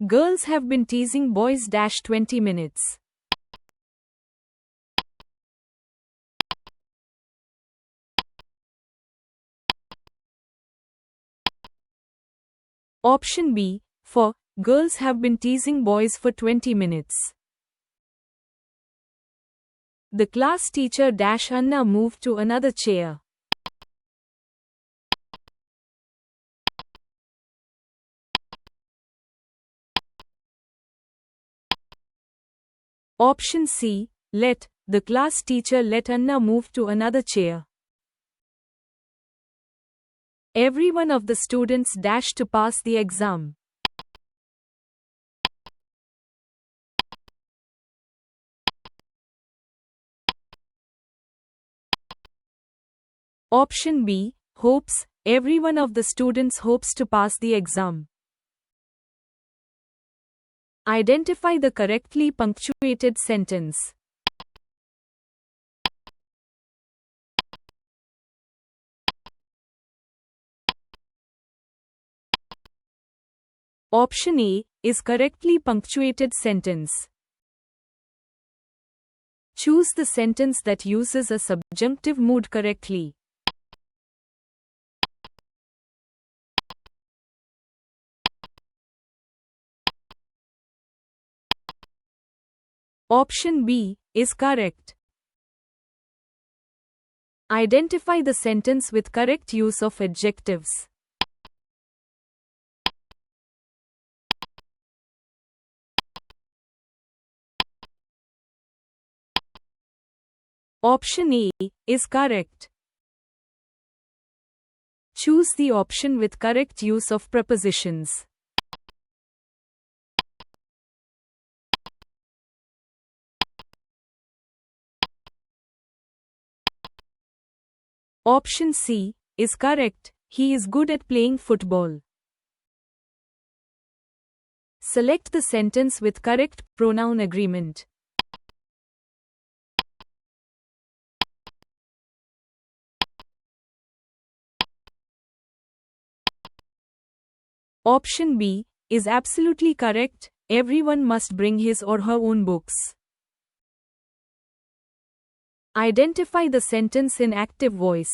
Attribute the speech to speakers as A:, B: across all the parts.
A: Girls have been teasing boys 20 minutes. Option B, for, girls have been teasing boys for 20 minutes. The class teacher Anna moved to another chair. Option C, let, the class teacher let Anna move to another chair. Every one of the students to pass the exam. Option B, hopes, every one of the students hopes to pass the exam. Identify the correctly punctuated sentence. Option A is correctly punctuated sentence. Choose the sentence that uses a subjunctive mood correctly. Option B is correct. Identify the sentence with correct use of adjectives. Option A is correct. Choose the option with correct use of prepositions. Option C is correct. He is good at playing football. Select the sentence with correct pronoun agreement. Option B is absolutely correct. Everyone must bring his or her own books. Identify the sentence in active voice.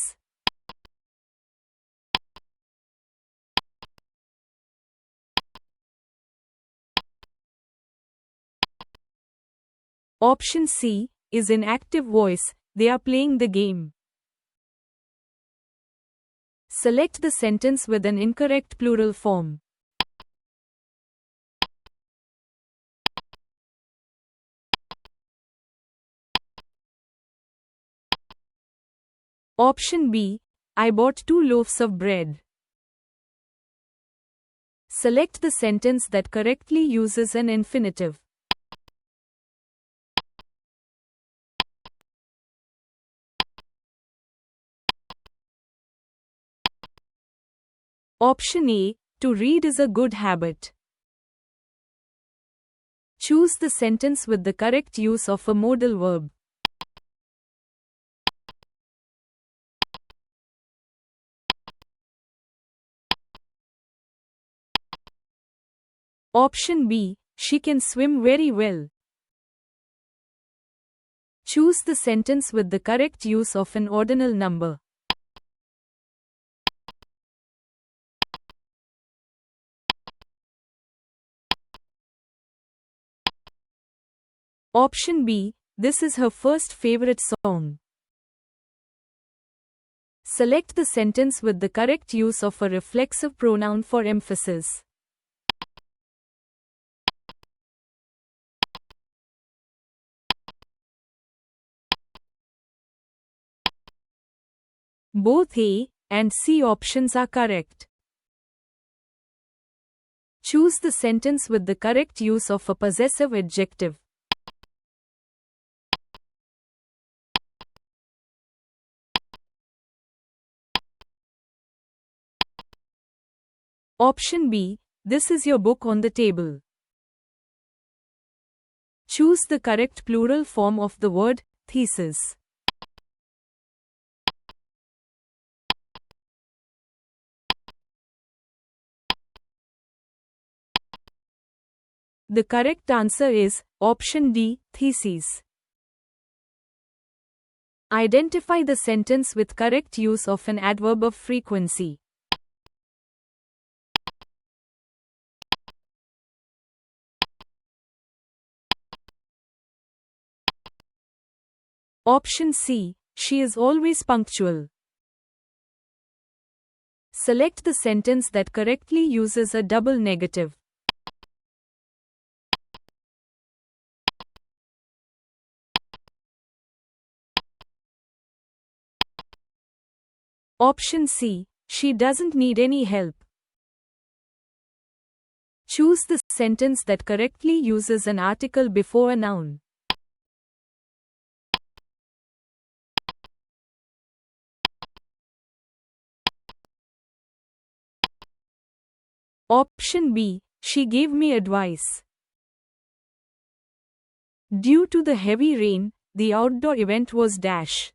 A: Option C is in active voice. They are playing the game. Select the sentence with an incorrect plural form. Option B, I bought 2 loaves of bread. Select the sentence that correctly uses an infinitive. Option A, to read is a good habit. Choose the sentence with the correct use of a modal verb. Option B, she can swim very well. Choose the sentence with the correct use of an ordinal number. Option B, this is her first favorite song. Select the sentence with the correct use of a reflexive pronoun for emphasis. Both A and C options are correct. Choose the sentence with the correct use of a possessive adjective. Option B, this is your book on the table. Choose the correct plural form of the word thesis. The correct answer is option D, theses. Identify the sentence with correct use of an adverb of frequency. Option C, she is always punctual. Select the sentence that correctly uses a double negative. Option C, she doesn't need any help. Choose the sentence that correctly uses an article before a noun. Option B, she gave me advice. Due to the heavy rain, the outdoor event was dash.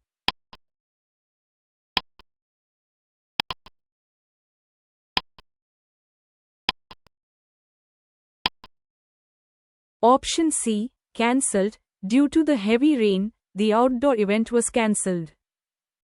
A: Option C, cancelled. Due to the heavy rain, the outdoor event was cancelled.